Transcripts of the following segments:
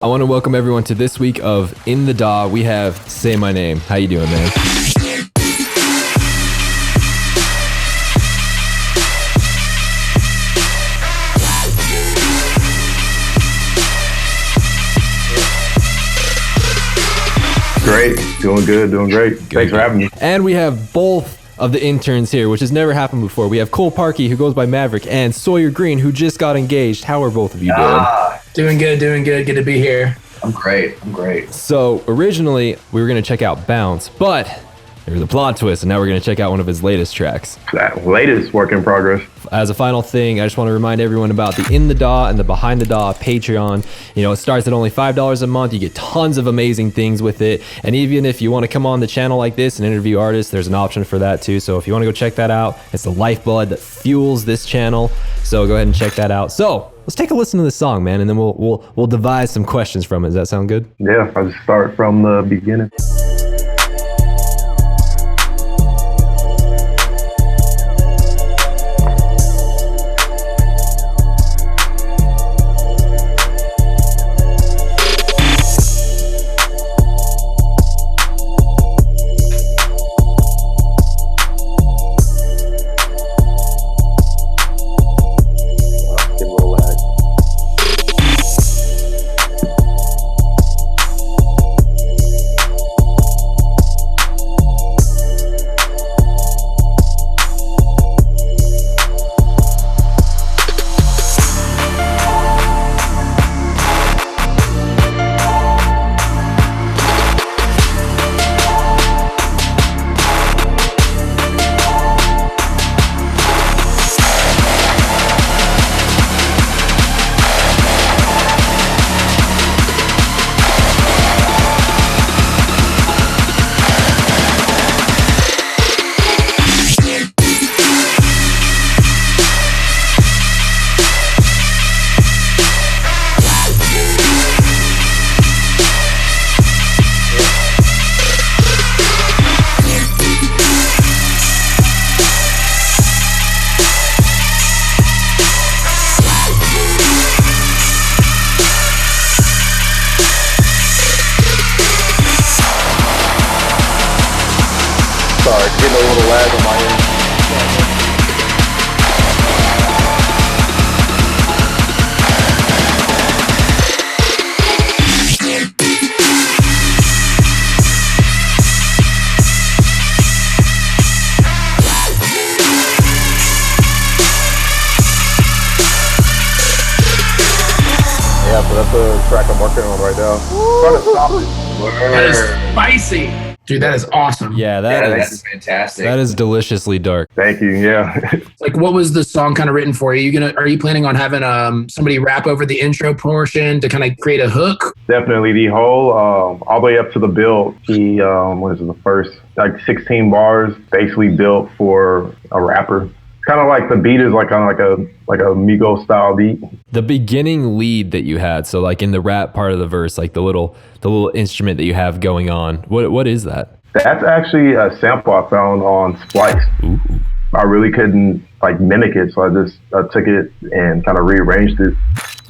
I want to welcome everyone to this week of In the DAW. We have Say My Name. How you doing, man? Great. Doing good. Doing great. Thanks for having me. And we have both of the interns here, which has never happened before. We have Cole Parkey, who goes by Maverick, and Sawyer Green, who just got engaged. How are both of you doing? Doing good. Good to be here. I'm great. So originally we were going to check out Bounce, but there was a plot twist, and now we're going to check out one of his latest tracks. That latest work in progress. As a final thing, I just want to remind everyone about the In the DAW and the Behind the DAW Patreon. You know, it starts at only $5 a month. You get tons of amazing things with it. And even if you want to come on the channel like this and interview artists, there's an option for that too. So if you want to go check that out, it's the lifeblood that fuels this channel. So go ahead and check that out. So let's take a listen to this song, man, and then we'll devise some questions from it. Does that sound good? Yeah, I'll just start from the beginning. Sorry, getting a little lag on my end. Yeah, so that's the track I'm working on right now. Trying to stop it. That is spicy. Dude, that is awesome. Yeah, That's fantastic. that is deliciously dark. Thank you. Yeah. Like, what was the song kind of written for? Are you planning on having somebody rap over the intro portion to kind of create a hook? Definitely the whole, all the way up to the build. The first, like 16 bars, basically built for a rapper. Kind of like the beat is like kind of like a Migos style beat. The beginning lead that you had, so like in the rap part of the verse, like the little instrument that you have going on, what is that? That's actually a sample I found on Splice. Ooh. I really couldn't like mimic it, so I took it and kind of rearranged it,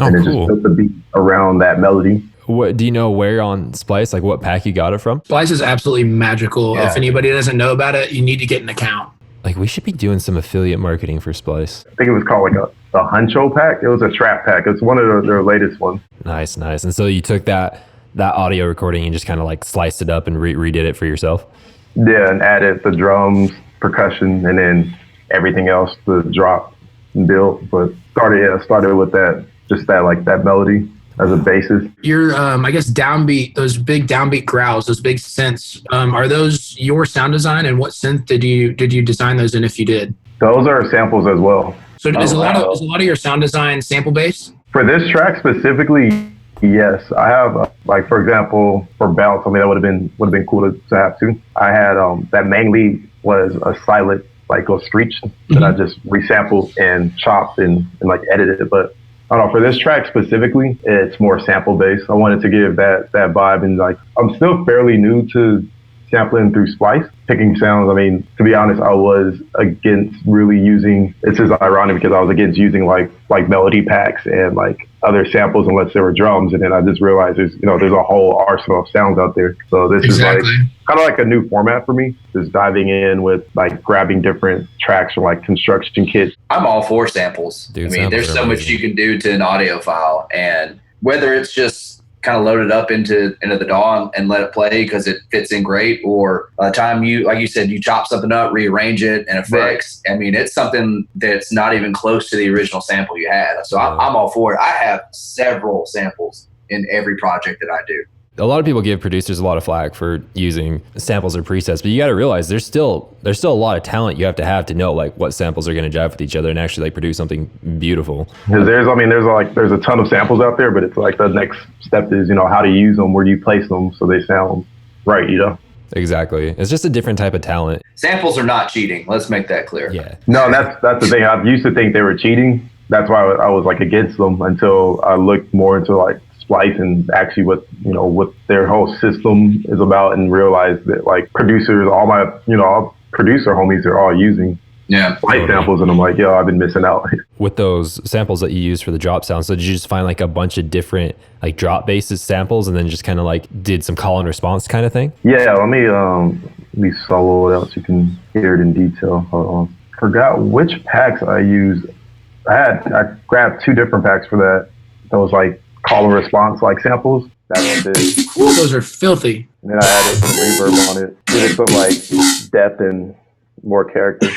and then cool. just put the beat around that melody. What do you know where on Splice, like what pack you got it from? Splice is absolutely magical. Yeah. If anybody doesn't know about it, you need to get an account. Like we should be doing some affiliate marketing for Splice. I think it was called like a Huncho pack. It was a trap pack. It's one of their latest ones. Nice. And so you took that audio recording and just kind of like sliced it up and redid it for yourself? Yeah, and added the drums, percussion, and then everything else, the drop and build. But started with that melody as a basis. Your, I guess, downbeat, those big downbeat growls, those big synths, are those your sound design? And what synth did you design those in, if you did? Those are samples as well. So is a lot of your sound design sample based? For this track specifically, yes. I have, like, for example, for Bounce, I mean, that would have been cool to have too. I had that main lead was a silent, like a screech that I just resampled and chopped and like edited. But I don't know, for this track specifically, it's more sample based. I wanted to give that vibe, and like I'm still fairly new to sampling through Splice, picking sounds. I mean, to be honest, I was against really using, it's just ironic because I was against using like melody packs and like other samples unless there were drums. And then I just realized there's a whole arsenal of sounds out there. So this is like kind of like a new format for me, just diving in with like grabbing different tracks from like construction kits. I'm all for samples. Dude, I mean, samples there's are so much amazing. you can do to an audio file, and whether it's just kind of load it up into the DAW and let it play because it fits in great, or by the time you, like you said, you chop something up, rearrange it and effects. Right. I mean, it's something that's not even close to the original sample you had. So I'm all for it. I have several samples in every project that I do. A lot of people give producers a lot of flack for using samples or presets, but you got to realize there's still a lot of talent you have to know like what samples are going to jive with each other and actually like produce something beautiful. Because there's a ton of samples out there, but it's like the next step is how to use them, where do you place them so they sound right, Exactly. It's just a different type of talent. Samples are not cheating. Let's make that clear. Yeah. No, that's the thing. I used to think they were cheating. That's why I was like against them until I looked more into like Splice and actually what their whole system is about, and realized that like producers, all my all producer homies are all using Splice samples, and I'm like, yo, I've been missing out. With those samples that you use for the drop sound, so did you just find like a bunch of different like drop basis samples and then just kind of like did some call and response kind of thing? Yeah, let me solo it out so you can hear it in detail. Hold on. Forgot which packs I used. I grabbed 2 different packs for that. Those like call and response like samples. That's what it. Ooh, those are filthy. And then I added some reverb on it. Did some like depth and more character.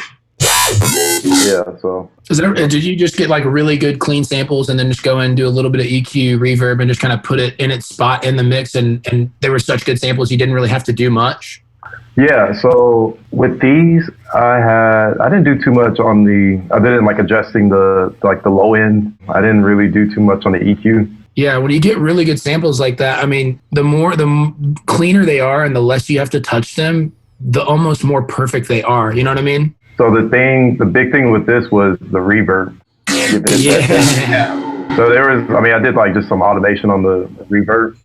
Yeah, so. Did you just get like really good clean samples and then just go in and do a little bit of EQ, reverb, and just kind of put it in its spot in the mix, and they were such good samples you didn't really have to do much? Yeah, so with these, I didn't do too much on I didn't like adjusting the low end. I didn't really do too much on the EQ. Yeah, when you get really good samples like that, I mean, the cleaner they are and the less you have to touch them, the almost more perfect they are. You know what I mean? So the big thing with this was the reverb. Yeah. So I did like just some automation on the reverb.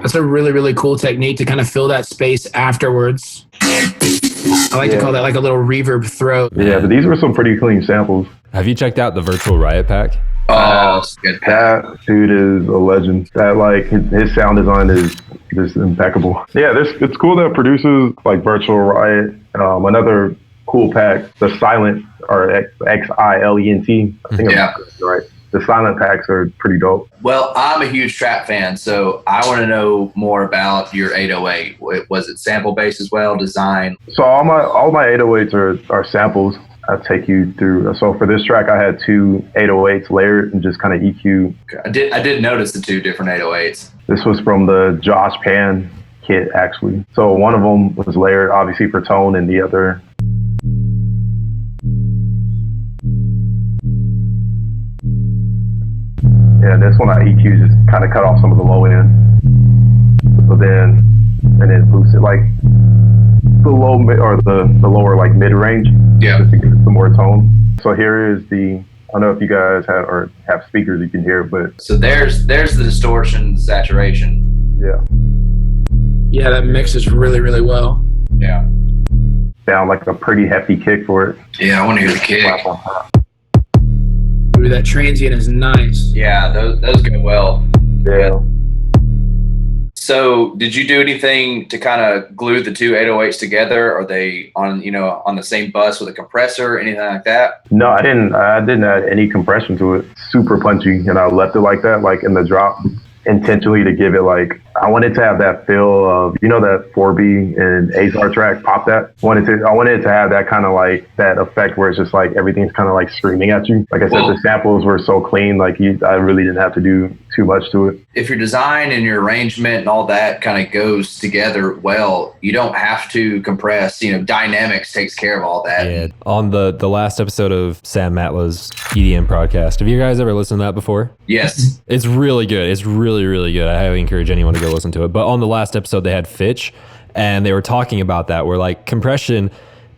That's a really, really cool technique to kind of fill that space afterwards. I like to call that like a little reverb throw. Yeah, but these were some pretty clean samples. Have you checked out the virtual Riot pack? Oh, it's good. That dude is a legend. That like his sound design is just impeccable. Yeah, it's cool that producers like Virtual Riot. Another cool pack, the Silent or XILENT. I think I'm right. The silent packs are pretty dope. Well, I'm a huge trap fan, so I want to know more about your 808. Was it sample based as well, design? So all my 808s are samples. I'll take you through. So for this track, I had 2 808s layered and just kind of EQ. I did notice the 2 different 808s. This was from the Josh Pan kit, actually. So one of them was layered, obviously, for tone, and the other. Yeah, this one I EQ just kind of cut off some of the low end. So then boosted like the low mid or the lower like mid range. Yeah. Just to give it some more tone. So here is I don't know if you guys have speakers you can hear, but so there's the distortion, saturation. Yeah. Yeah, that mixes really, really well. Yeah. Sound like a pretty hefty kick for it. Yeah, I want to hear the kick. Ooh, that transient is nice. Yeah, those go well. Yeah. So did you do anything to kind of glue the 2 808s together? Are they on the same bus with a compressor, anything like that? No, I didn't add any compression to it. Super punchy, and I left it like that, like in the drop, intentionally to give it like, I wanted to have that feel of, that 4B and Azar track, Pop That. I wanted to have that kind of like that effect where it's just like everything's kind of like screaming at you. Like I said, the samples were so clean, like I really didn't have to do too much to it. If your design and your arrangement and all that kind of goes together well, you don't have to compress. Dynamics takes care of all that. Yeah. On the last episode of Sam Matla's EDM podcast, have you guys ever listened to that before? Yes. It's really good. It's really, really good. I highly encourage anyone to go listen to it. But on the last episode, they had Fitch, and they were talking about that, where like compression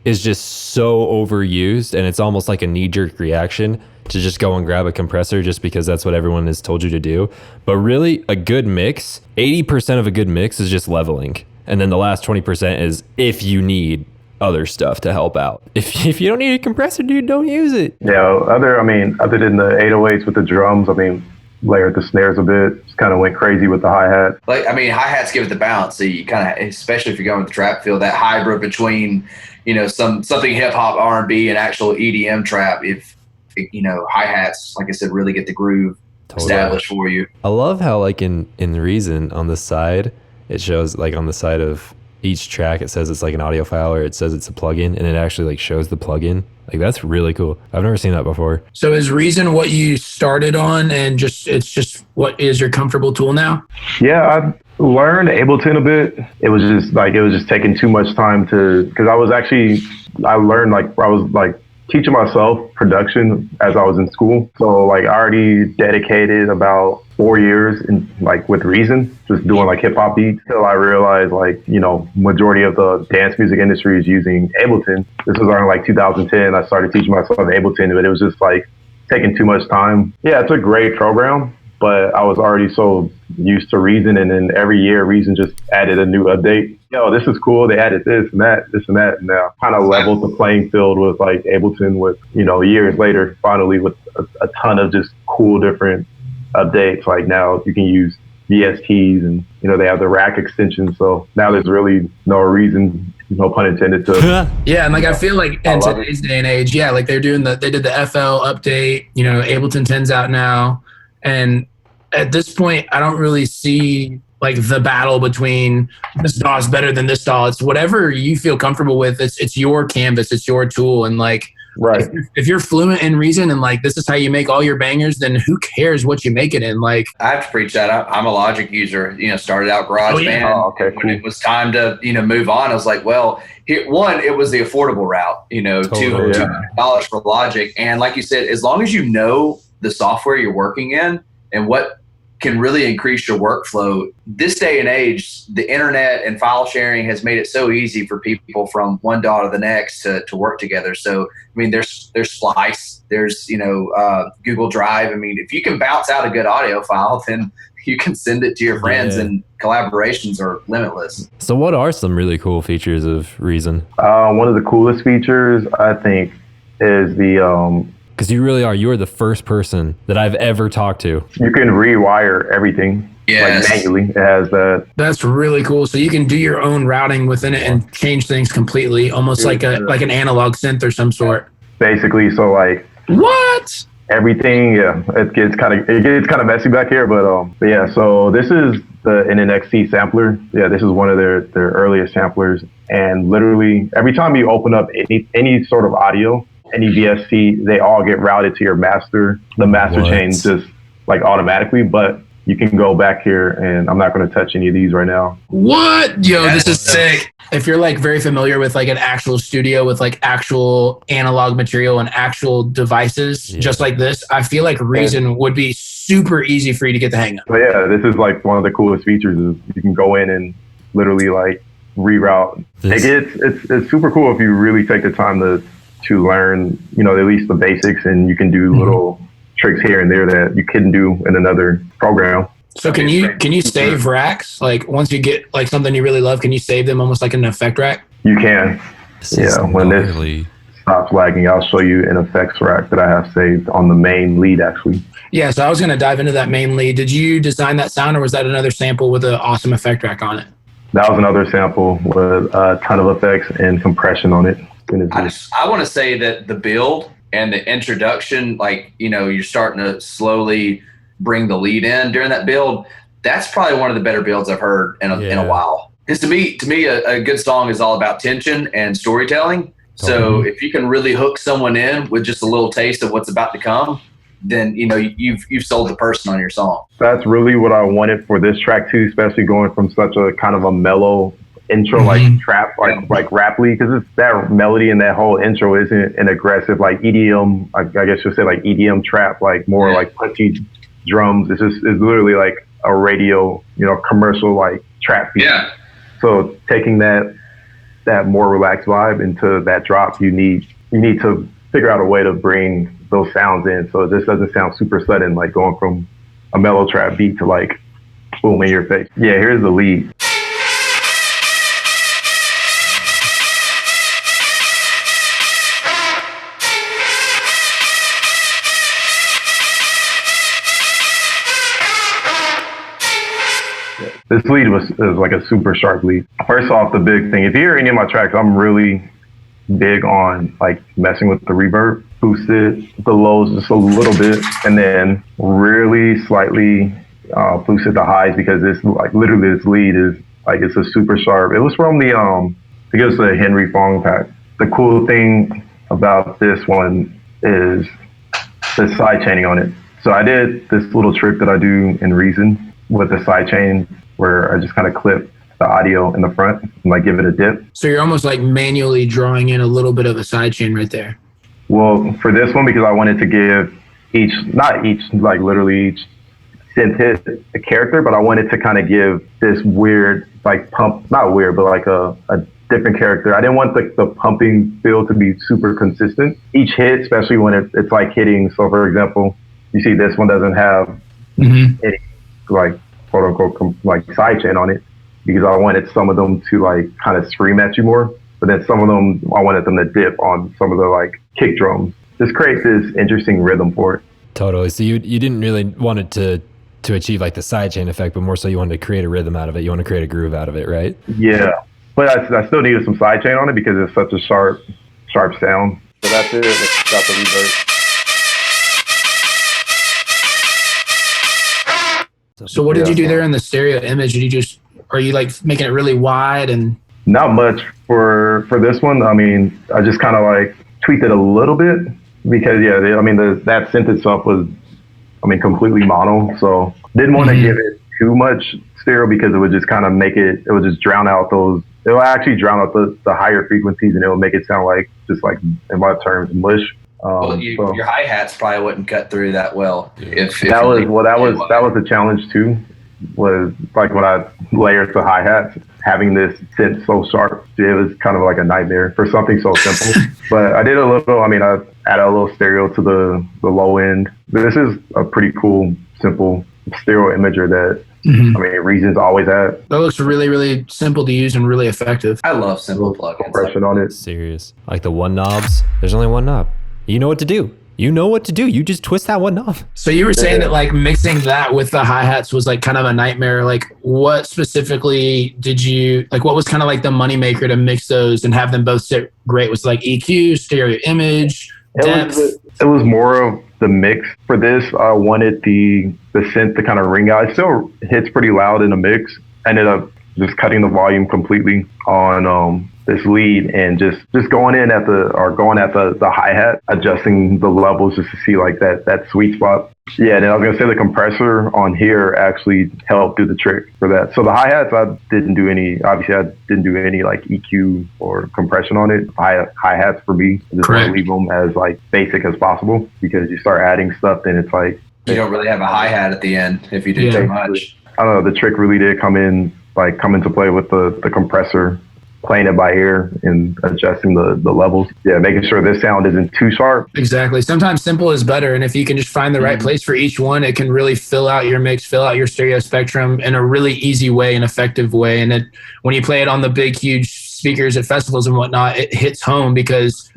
is just so overused, and it's almost like a knee-jerk reaction to just go and grab a compressor just because that's what everyone has told you to do. But really, a good mix, 80% of a good mix is just leveling. And then the last 20% is if you need other stuff to help out. If you don't need a compressor, dude, don't use it. Yeah, other than the 808s with the drums, I mean, layered the snares a bit, just kind of went crazy with the hi-hat. Like, I mean, hi-hats give it the balance. So you kind of, especially if you're going with the trap feel, that hybrid between, you know, something hip-hop, R&B, and actual EDM trap. If, you know, hi-hats, like I said, really get the groove established for you. I love how, like, in Reason, on the side, it shows, like, on the side of each track, it says it's like an audio file, or it says it's a plugin, and it actually, like, shows the plugin. Like, that's really cool. I've never seen that before. So is Reason what you started on, and it's just what is your comfortable tool now? Yeah, I learned Ableton a bit. It was just taking too much time because I learned I was teaching myself production as I was in school. So like I already dedicated about 4 years in with Reason, just doing hip hop beats, till I realized majority of the dance music industry is using Ableton. This was around 2010. I started teaching myself Ableton, but it was just taking too much time. Yeah, it's a great program, but I was already so used to Reason, and then every year Reason just added a new update. Yo, this is cool. They added this and that, and now kind of leveled the playing field with Ableton with, years later, finally with a ton of just cool different updates. Like now you can use VSTs, and, they have the rack extension. So now there's really no reason, no pun intended, to. Yeah. And I feel like in today's day and age, yeah, they did the FL update, Ableton 10's out now. And at this point, I don't really see the battle between this DAW is better than this DAW. It's whatever you feel comfortable with. It's your canvas, it's your tool. And right. If you're fluent in Reason and this is how you make all your bangers, then who cares what you make it in? I have to preach that. I'm a Logic user, started out GarageBand. Oh, okay, cool. When it was time to, move on, I was like, well, it was the affordable route, Totally, $200 for Logic. And like you said, as long as you know the software you're working in and what can really increase your workflow. This day and age, the internet and file sharing has made it so easy for people from one DAW to the next to work together. So, I mean, there's Splice, there's, Google Drive. I mean, if you can bounce out a good audio file, then you can send it to your friends, and collaborations are limitless. So what are some really cool features of Reason? One of the coolest features, I think, is the... Because you really are. You are the first person that I've ever talked to. You can rewire everything, manually. It has that. That's really cool. So you can do your own routing within it and change things completely, almost like an analog synth or some sort. Basically, so what? Everything, yeah. It gets kind of messy back here, but yeah. So this is the NNXT sampler. Yeah, this is one of their earliest samplers, and literally every time you open up any sort of audio, any VST, they all get routed to your master. The master chain just automatically, but you can go back here, and I'm not going to touch any of these right now. What? Yo, this is sick. If you're very familiar with an actual studio with actual analog material and actual devices, just like this, I feel like Reason would be super easy for you to get the hang of. So yeah, this is one of the coolest features is you can go in and literally reroute. It's super cool if you really take the time to learn, at least the basics, and you can do little tricks here and there that you couldn't do in another program. So can you save racks? Once you get something you really love, can you save them almost like an effect rack? You can. When this stops lagging, I'll show you an effects rack that I have saved on the main lead, actually. Yeah, so I was going to dive into that main lead. Did you design that sound, or was that another sample with an awesome effect rack on it? That was another sample with a ton of effects and compression on it. I want to say that the build and the introduction, you're starting to slowly bring the lead in during that build. That's probably one of the better builds I've heard in a while. Because to me, a good song is all about tension and storytelling. So if you can really hook someone in with just a little taste of what's about to come, then you've sold the person on your song. That's really what I wanted for this track too, especially going from such a kind of a mellow intro, trap, raply, because it's that melody and that whole intro isn't an aggressive EDM. I guess you'll say EDM trap, more punchy drums. It's literally a radio, commercial trap beat. Yeah. So taking that more relaxed vibe into that drop, you need to figure out a way to bring those sounds in, so it just doesn't sound super sudden, like going from a mellow trap beat to like boom in your face. Yeah, here's the lead. This lead is like a super sharp lead. First off, the big thing, if you hear any of my tracks, I'm really big on like messing with the reverb, boost it, the lows just a little bit, and then really slightly boost it the highs, because this like literally this lead is like, it's a super sharp. It was from the I think it was the Henry Fong pack. The cool thing about this one is the side chaining on it. So I did this little trick that I do in Reason with the side chain, where I just kind of clip the audio in the front and like give it a dip. So you're almost like manually drawing in a little bit of a sidechain right there. Well, for this one, because I wanted to give like literally each synth hit a character, but I wanted to kind of give this weird, like pump, not weird, but like a different character. I didn't want the pumping feel to be super consistent. Each hit, especially when it's like hitting. So for example, you see this one doesn't have any like quote unquote like sidechain on it, because I wanted some of them to like kind of scream at you more, but then some of them I wanted them to dip on some of the like kick drums. Just create this interesting rhythm for it. Totally. So you didn't really want it to achieve like the sidechain effect, but more so you wanted to create a rhythm out of it. You want to create a groove out of it, right? Yeah, but I still needed some sidechain on it because it's such a sharp sound. So that's it. It's got the reverb. So what did you do there in the stereo image? Are you like making it really wide? And not much for this one. I mean, I just kind of like tweaked it a little bit, because that synth itself was, completely mono. So didn't want to give it too much stereo, because it would just kind of it would just drown out it will actually drown out the higher frequencies, and it will make it sound like, just like in my terms, mush. Your hi-hats probably wouldn't cut through that well. That was the challenge too, was like when I layered the hi-hats, having this synth so sharp, it was kind of like a nightmare for something so simple. But I did I added a little stereo to the low end. This is a pretty cool, simple stereo imager that Reason's always had. That looks really, really simple to use and really effective. I love simple plugins. Compression on it. Serious. Like the one knobs, there's only one knob. You know what to do. You just twist that one knob. So you were saying that like mixing that with the hi-hats was like kind of a nightmare. Like what specifically what was kind of like the moneymaker to mix those and have them both sit great? Was it like EQ, stereo image, depth? It was more of the mix. For this, I wanted the synth to kind of ring out. It still hits pretty loud in the mix. I ended up just cutting the volume completely on this lead, and just going at the hi-hat, adjusting the levels just to see like that sweet spot. Yeah, and I was gonna say the compressor on here actually helped do the trick for that. So the hi-hats, I didn't do any like EQ or compression on it. Hi-hats for me, I just want to leave them as like basic as possible, because you start adding stuff, then it's like you don't really have a hi-hat at the end if you do too much. I don't know, the trick really did come into play with the compressor, playing it by ear and adjusting the levels. Yeah, making sure this sound isn't too sharp. Exactly. Sometimes simple is better. And if you can just find the right place for each one, it can really fill out your mix, fill out your stereo spectrum in a really easy way, an effective way. And when you play it on the big, huge speakers at festivals and whatnot, it hits home, because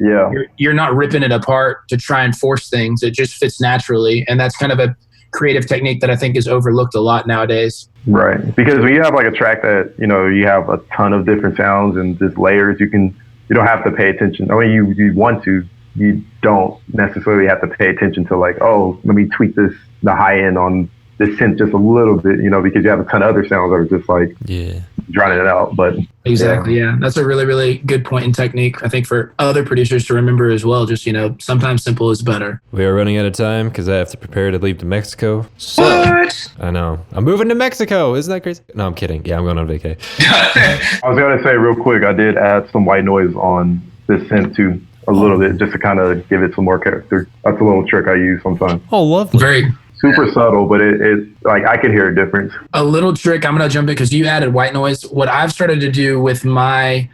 you're not ripping it apart to try and force things. It just fits naturally. And that's kind of a creative technique that I think is overlooked a lot nowadays. Right, because when you have like a track that you have a ton of different sounds and just layers, you don't have to pay attention. You want to, you don't necessarily have to pay attention to like, oh, let me tweak the high end on this synth just a little bit, because you have a ton of other sounds that are just like drowning it out. But exactly, yeah, that's a really, really good point in technique, I think, for other producers to remember as well. Just sometimes simple is better. We are running out of time because I have to prepare to leave to Mexico. So, what? I know, I'm moving to Mexico. Isn't that crazy? No, I'm kidding. Yeah, I'm going on vacay. I was gonna say real quick, I did add some white noise on this synth too, a little bit, just to kind of give it some more character. That's a little trick I use sometimes. Oh, lovely. Very super subtle, but it like I can hear a difference. A little trick, I'm gonna jump in because you added white noise. What I've started to do with my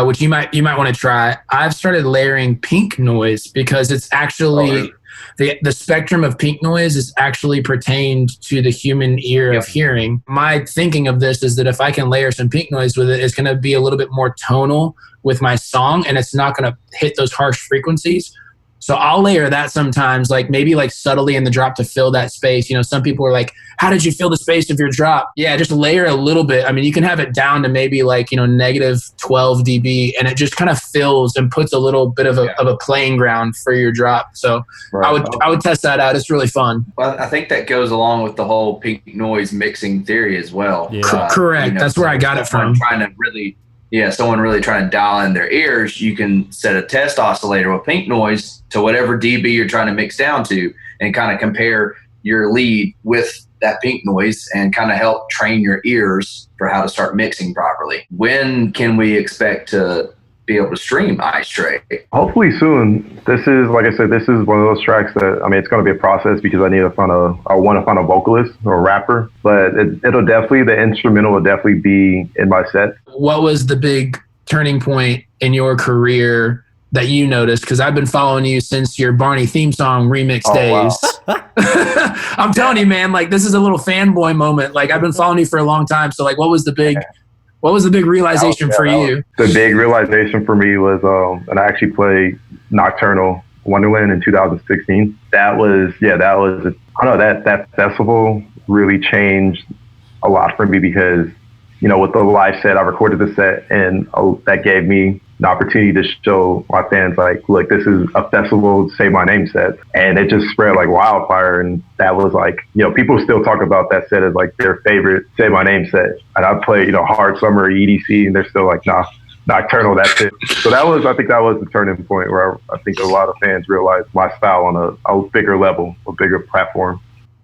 which you might want to try, I've started layering pink noise, because it's actually the spectrum of pink noise is actually pertained to the human ear of hearing. My thinking of this is that if I can layer some pink noise with it, it's going to be a little bit more tonal with my song, and it's not going to hit those harsh frequencies. So I'll layer that sometimes, like maybe like subtly in the drop to fill that space. You know, some people are like, how did you fill the space of your drop? Yeah, just layer a little bit. I mean, you can have it down to maybe like, you know, negative 12 dB, and it just kind of fills and puts a little bit of a playing ground for your drop. So right. I would test that out. It's really fun. Well, I think that goes along with the whole pink noise mixing theory as well. Yeah. Correct. You know, that's where I got it from. Someone really trying to dial in their ears, you can set a test oscillator with pink noise to whatever dB you're trying to mix down to, and kind of compare your lead with that pink noise and kind of help train your ears for how to start mixing properly. When can we expect to be able to stream Ice Tray? Hopefully soon. This is, like I said, this is one of those tracks that, I mean, it's going to be a process because I want to find a vocalist or a rapper, but the instrumental will definitely be in my set. What was the big turning point in your career that you noticed? Because I've been following you since your Barney theme song remix days. Wow. I'm telling you, man, like this is a little fanboy moment. Like I've been following you for a long time. So like, what was the big realization for you? The big realization for me was, and I actually played Nocturnal Wonderland in 2016. That festival really changed a lot for me because, you know, with the live set, I recorded the set, and that gave me an opportunity to show my fans, like, look, this is a festival Say My Name set. And it just spread like wildfire. And that was like, you know, people still talk about that set as like their favorite Say My Name set. And I played, you know, Hard Summer, EDC, and they're still like, nah, Nocturnal, that's it. So I think that was the turning point where I think a lot of fans realized my style on a bigger level, a bigger platform.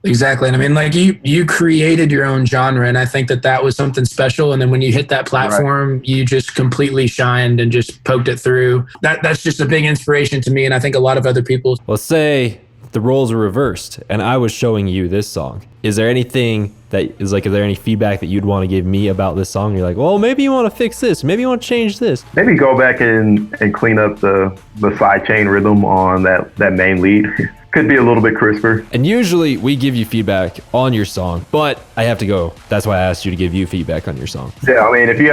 Exactly. And I mean, like you created your own genre, and I think that was something special. And then when you hit that platform, you just completely shined and just poked it through. That's just a big inspiration to me, and I think a lot of other people. Well, say the roles were reversed and I was showing you this song. Is there anything that is like, is there any feedback that you'd want to give me about this song? You're like, well, maybe you want to fix this. Maybe you want to change this. Maybe go back and clean up the sidechain rhythm on that main lead. Could be a little bit crisper. And usually we give you feedback on your song, but I have to go. That's why I asked you to give you feedback on your song. Yeah, I mean, if you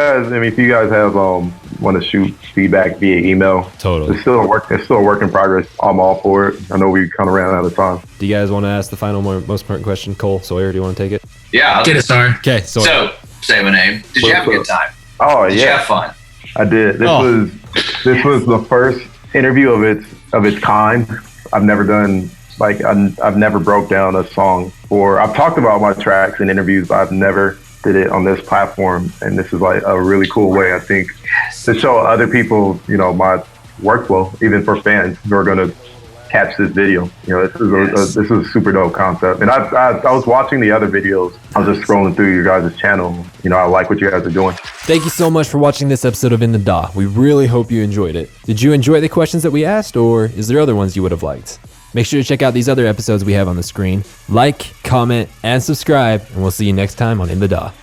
guys have want to shoot feedback via email, totally. It's still a work in progress. I'm all for it. I know we kind of ran out of time. Do you guys want to ask the final most important question? Cole, Sawyer, do you want to take it? Yeah, I'll get it, Sawyer. Okay, Sawyer. So, say my name. Did you have a good time? Oh, Did you have fun? I did. This was the first interview of its kind. I've never done, like, I've never broke down a song, or I've talked about my tracks in interviews, but I've never did it on this platform. And this is like a really cool way, I think, to show other people, you know, my workflow, even for fans who are going to catch this video. You know, this is a super dope concept. And I was watching the other videos. I was just scrolling through your guys' channel. You know, I like what you guys are doing. Thank you so much for watching this episode of In the DAW. We really hope you enjoyed it. Did you enjoy the questions that we asked, or is there other ones you would have liked? Make sure to check out these other episodes we have on the screen. Like, comment, and subscribe, and we'll see you next time on In the DAW.